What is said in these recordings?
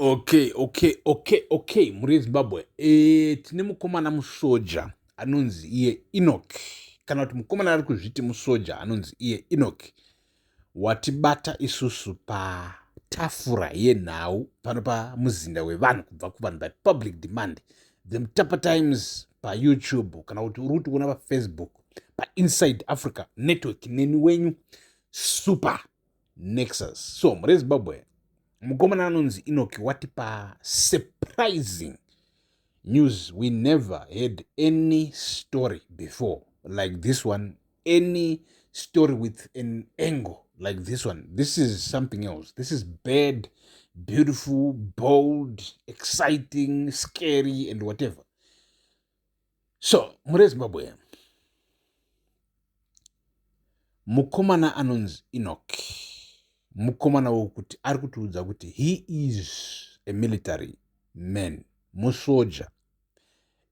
Okay. Muri Zimbabwe. Tine mukomana musoja anonzi iye Enoch. Kana kuti mukomana ari kuzviti musoja anonzi iye Enoch. Watibata isusu patafura yenhau pano pamuzinda wevanhu kubva kuvanhu by public demand. The Mtapa Times pa YouTube kana kuti uri kuona pa Facebook pa Inside Africa Network neni wenyu Super Nexus. So muri Zimbabwe mukomana anonzi Enoch watipa surprising news. We never had any story before like this one, any story with an angle like this one. This is something else. This is bad, beautiful, bold, exciting, scary, and whatever. So muri Zimbabwe mukomana anonzi Enoch, mukomana wokuti ari kutiudza kuti he is a military man, musoja,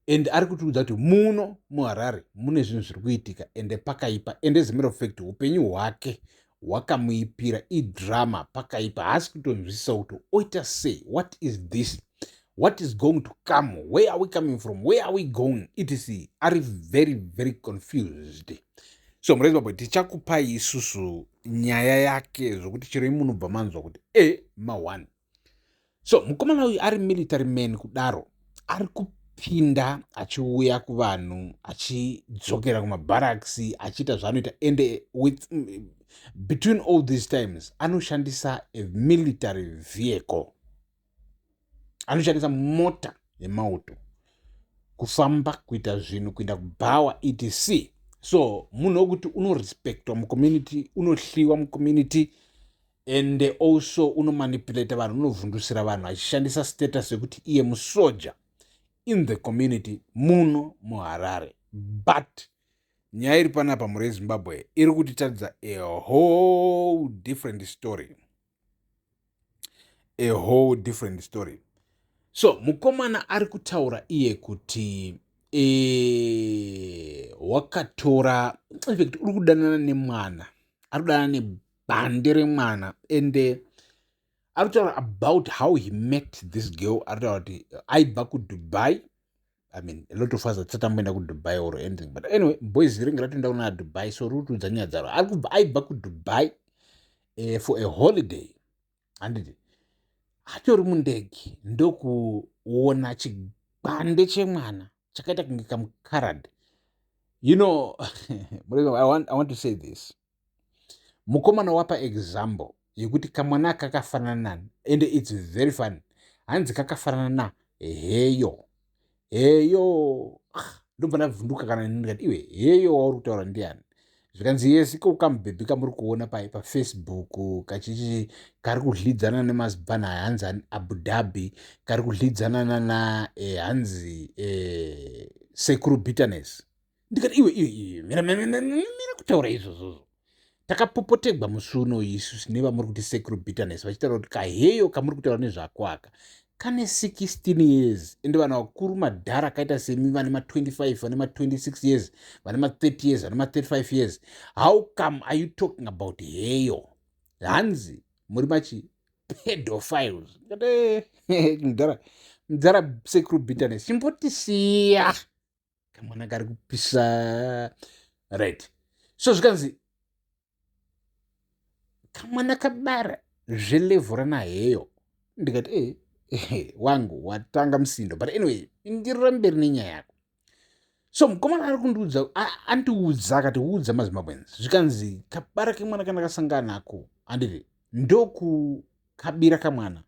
and ari kutiudza kuti muno muHarare mune zvinhu zviri kuitika ende pakaipa, and as a matter of fact upenyu hwake hwakamuipira idrama pakaipa. Haasi kutonzwisisa kuti oita sei, what is this, what is going to come, where are we coming from, where are we going, etc. Ari very very confused. So muri Zimbabwe tichakupai isusu nyaya yake zvokuti chero imunobva manzwa kuti ma1. So mukomana uyu ari military man kudaro, ari kupinda achiuya kuvanhu achidzokera kumabarracks achiita zvaanoita, and with between all these times anoshandisa a military vehicle, anoshandisa mota yemauto kufamba, kuita zvinhu, kuenda kubhawa etc. So munhu wekuti unorespectwa mucommunity, unohliwa mucommunity, and also unomanipulata vanhu, unovhundusira vanhu achishandisa status yekuti iye musoja in the community muno muHarare. But nyaya iri panapa muri Zimbabwe iri kutitaridza a whole different story. So mukomana ari kutaura iye kuti wakatora, in fact uri kudanana nemwana, ari kudanana nebhande remwana, and ari kutaura about how he met this girl. Ari kutaura kuti aibva kuDubai. I mean, a lot of us hatisatamboenda kuDubai or anything, but anyway, boys ringe ratoenda kuna Dubai, so ruri kutiudza nyaya dzaro. Aibva kuDubai for a holiday, handiti atori mundege ndokuona chibande chemwana chakaita kunge kamukarad. You know, I want to say this. Mukomana wapa example yekuti kamwana kakafanana, and it's very fun. Hanzi kakafanana na heyo ndobva ndavhunduka kana ndikati iwe heyo wauri kutaura ndiani. Zvikanzi yes, iko kamubhebhi kamuri kuona paFacebook kachichi kari kudlidzana nemazibhana hanzi Abu Dhabi, kari kudlidzana na hanzi sekuru bitterness. Ndikati iwe mira kutaura izvozvo. Takapopotegwa musi uno isusu nevamuri kuti sekuru bitterness vachitaura kuti kaheyo kamuri kutaura nezvako aka kane 16 years, ende vanhu vakuru madhara akaita semi vane ma25, vane ma26 years, vane ma30 years, vane ma35 years. How come are you talking about heyo? Hanzi muri machi pedophiles. Mudhara sekuru bitterness chimbotisiya kamwana kari kupisa, right? So zvikanzi kamwana kabara zvelevhura naheyo. Ndikati wangu watanga musindo, but anyway ndirira mberi nenyaya yako. So mukomana ari kundiudza, andiudza akati udza maZimbabweans, zvikanzi kabara kemwana kana kasangana nako, handiti ndokukabira kamwana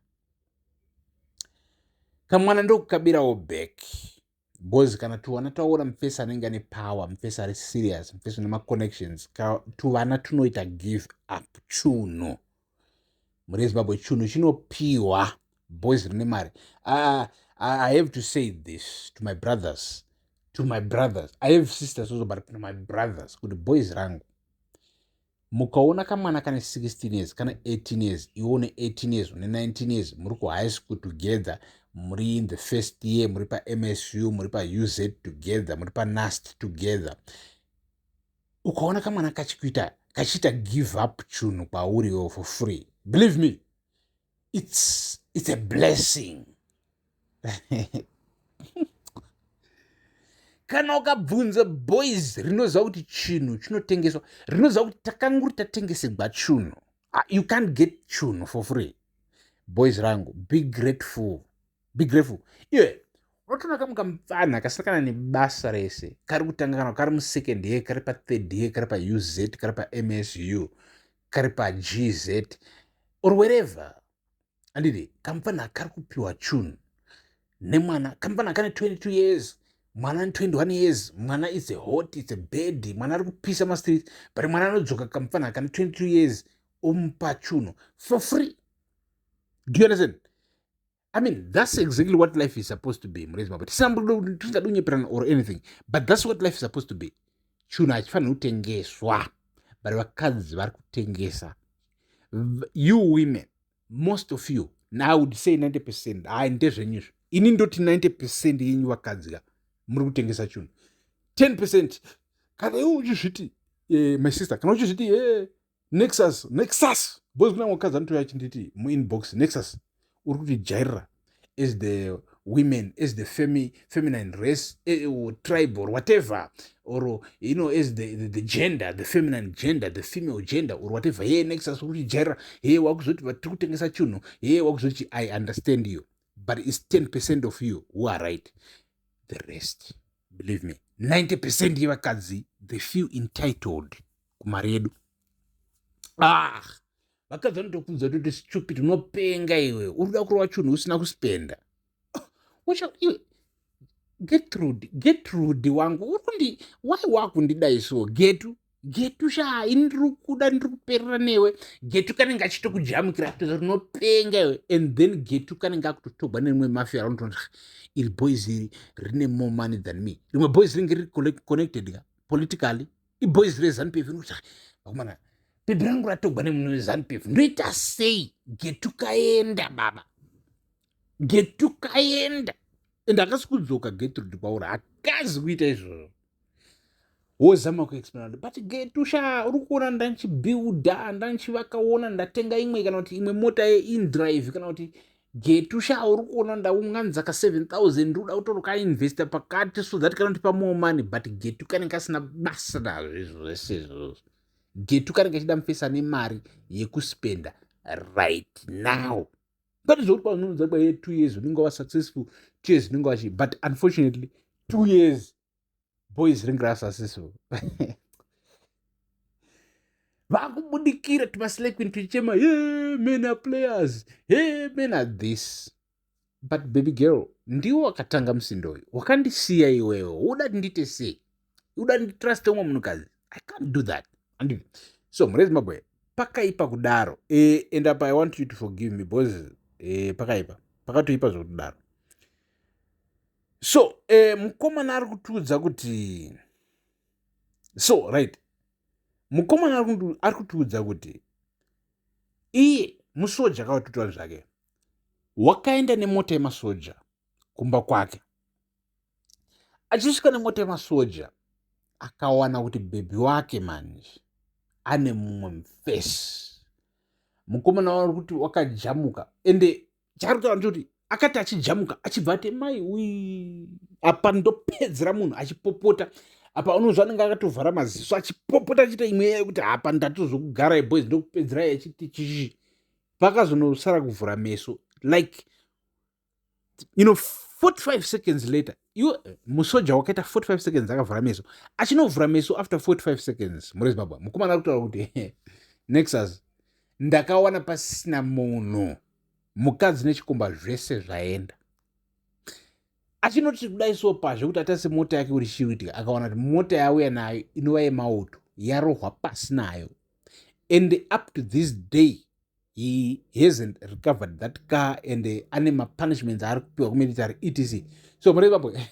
ndokukabirawo back. Boys kana tuvana taona mufesi anenge ane power, mufesi ari serious, mufesi une maconnections, tuvana tunoita give up chuno. Muri Zimbabwe chuno chinopiwa boys rine mari. I have to say this to my brothers. I have sisters also, but to my brothers, kuti boys rangu, mukaona kamwana kane 16 years, kana 18 years, ione 18 years, une 19 years, muri ku high school together, muri in the first year, muri pa MSU, muri pa UZ together, muri pa NAST together, ukaona kamwana kachita give up chunu pauri for free, believe me, it's a blessing. Kana ukabvunza boys rinoziva kuti chinhu chinotengeswa, rinoziva kuti takanguri tatengeserwa chinhu, you can't get chinhu for free. Boys rangu, be grateful, be grateful. Iwe unotoona kamufana kasakana nebasa rese, kari kutanga kana kari musecond year, kari pathird year, kari paUZ, kari paMSU, kari paGZ or wherever, andidi kamufana kari kupiwa chinhu nemwana, kamufana kane 22 years, mwana 21 years, mwana is a hot, it's a bed, mwana ari kupisa mastreet, but mwana anodzoka kamufana kane 22 years omupa chinhu for free. Do you understand? I mean, that's exactly what life is supposed to be. Or anything, but that's what life is supposed to be. Chinhu hachifanira kutengeswa, but vakadzi vari kutengesa. You women, most of you, now I would say 90%, ndezvenyizvo. Ini ndoti 90% yenyu vakadzi muri kutengesa chinhu. 10% kana iwe uchizviti my sister, kana uchizviti Nexus boys kuna wakadzi anotoya achinditi muinbox Nexus uri kutijairira as the women, as the feminine race, or tribe or whatever, or you know, as the gender, the feminine gender, the female gender or whatever. Hey Nexus uri kutijairira, hey wakuzoti vatiri kutengesa chinhu, hey wakuzoti I understand you, but it's 10% of you who are right. The rest, believe me, 90% yevakadzi, they feel entitled kumari yedu. Vakadzi vanotokudza kuti stupid, unopenga iwe, urikuda kurova chinhu usina kuspenda. Gertrude wangu, why wakundidai so? Getu sha, indiri kuda ndiri kuperera newe. Getu kanenge achitokujamukira kuti unopenga iwe, and then Getu kanenge akutotogwa nerimwe mafia raunoti iri boys iri rine more money than me. Rimwe boys ringe riri connected politically. Boys reZANU-PF inokuti vakomana, bhebhi rangu ratogwa nemunhu weZANU-PF, ndoita sei? Getu kaenda baba, Getu kaenda, and akasi kudzoka Gertrude kwauri, hakazi kuita izvozvo. Wozama kuexplain, but Getu sha, uri kuona ndanchibuilda, ndanchivakaona, ndatenga imwe kana kuti imwe mota yeInDrive, kana kuti Getu sha, uri kuona ndaunganzaka 7,000 ndoda kutori kainvesta pakati so that kana kuti more money, but Getu kanenge asina basa nazvo izvozvo izvozvo. Getu kanenge achida mufesa nemari yekuspenda right now. But it's all known that by 2 years unenge wava successful, 2 years unenge wachi, but unfortunately 2 years boys ringe rava successful. Vakubudikira timaselekini tichichema, hey, men are players, hey, men are this. But baby girl, ndiwo wakatanga musindo uyu, wakandisiya iwewe, uda ndite sei? Uda nditrust umwe munhukadzi? I can't do that. So murezi mabwe, pakaipa kudaro, and up I want you to forgive me because pakaipa pakatoipa zvokudaro. So mukomana ari kutiudza kuti, so right, mukomana ari kutiudza kuti iye musoja akavatutora zvake, wakaenda nemota yemasoja kumba kwake. Achisvika nemota yemasoja akawana kuti bhebhi wake manje ane mumwe mufesi. Mukomana wari kuti wakajamuka, ende charutaura ndechoti akati achijamuka achibva ati mai ui, apa ndopedzera munhu achipopota, apa unozva anenge akatovhara maziso achipopota achiita imwe yekuti apa ndatozokugara boys ndokupedzerai achiti chichi, pakazonosara kuvhura meso like, you know, 45 seconds later, musoja wakaita 45 seconds akavhura meso, achinovhura meso after 45 seconds murezimbabwe, mukomana ari kutaura kuti Nexus, ndakawana pasisina munhu, mukadzi nechikomba zvese zvaenda. Achinoti kudai so pazvo kuti atase mota yake kuti chiitika, akawana kuti mota yauya nayo inova yemauto, yarohwa pasi nayo, and up to this day he hasn't recovered that car, and ane mapunishments ari kupiwa kumilitary etc. So murezimbabwe,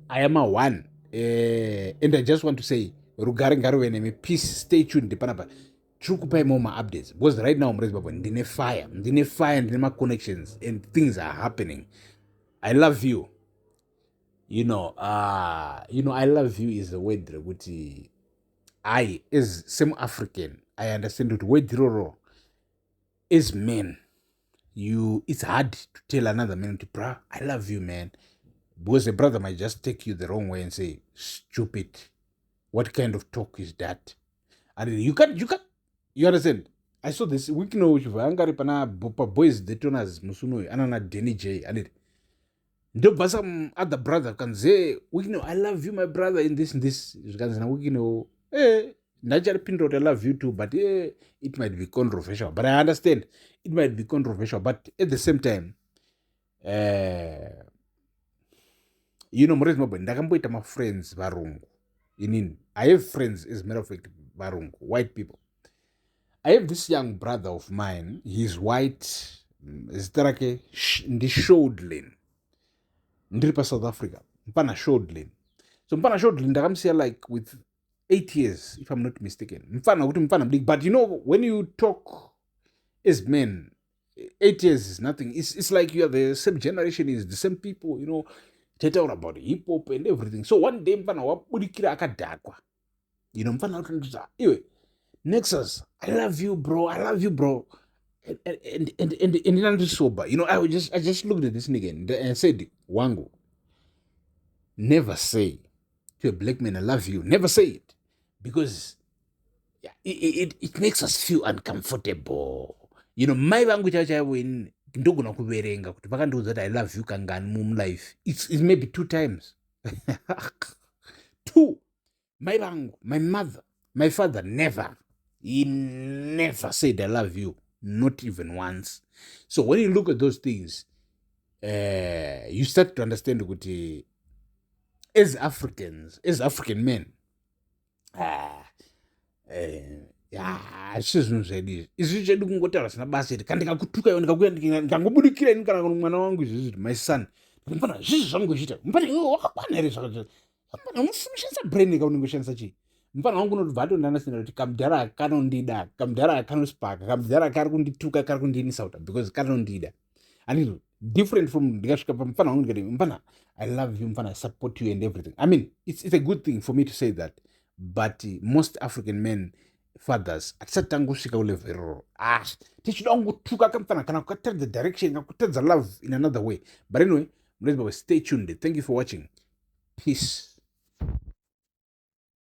I am a one, and I just want to say rugare ngaruve nemi, peace, stay tuned panapa. Tiri kupai more updates because right now murezimbabwe ndine fire, ndine ma-connections and things are happening. I love you. I love you is a word rekuti I as same African I understand kuti word iroro as men it's hard to tell another man, bruh, I love you, man. Because a brother might just take you the wrong way and say, stupid. What kind of talk is that? And you understand? I saw this week no angari pana boys detonas musuno anana Denny J and it. But some other brother can say, we know I love you, my brother, in this and this. You can say, we know, Niger Pinto, I love you too, but it might be controversial. But I understand it might be controversial. But at the same time, Mores Mabon, Nagamboita, my friends, Varungu. I have friends, as a matter of fact, Varungu, white people. I have this young brother of mine, he's white, is in the showed lane. Ndripa South Africa. Mpana showed lane. So Mpana showed lane, Dagamsia like with 8 years, if I'm not mistaken. Mpana big. But when you talk as men, 8 years is nothing. It's like you are the same generation, is the same people, tell about hip hop and everything. So one day Mpana wapurikira akadakwa. Mpana utanduza. Anyway, Nexus, I love you, bro. And I'm just sober. I just looked at this nigga and said, Wango, never say to a black man, I love you. Never say it. Because it makes us feel uncomfortable. My language I win ndogona kuverenga kuti vakandiudza that I love you kangani mum life. It's maybe 2 times. 2. My mother, my father never. He never said I love you. Not even once. So when you look at those things, you start to understand that as Africans, as African men, zvinhu izvi chedu kungotaura zina basa iti kana ndikakutuka iwe ndikangobudikira ini kana mwana wangu izvizvi my son mpana zvizvi zvangochita mpana iwe wakakwana here mpana unoshandisa brain ka unenge ushandisa chii mpana wangu unotobva atondanasina kuti kamudhara kanondida kamudhara kanospaka kamudhara kari kundituka kari kundiinisauta because kanondida and different from ndikasvika pamufana wangu ndikati mpana I love you mpana I support you and everything. I mean it's a good thing for me to say that, but most African men fathers atisatangusvika kulevel iroro tichida kungotuka kamufana kana kukataridza direction kana kutaridza love in another way. But anyway, stay tuned. Thank you for watching. Peace.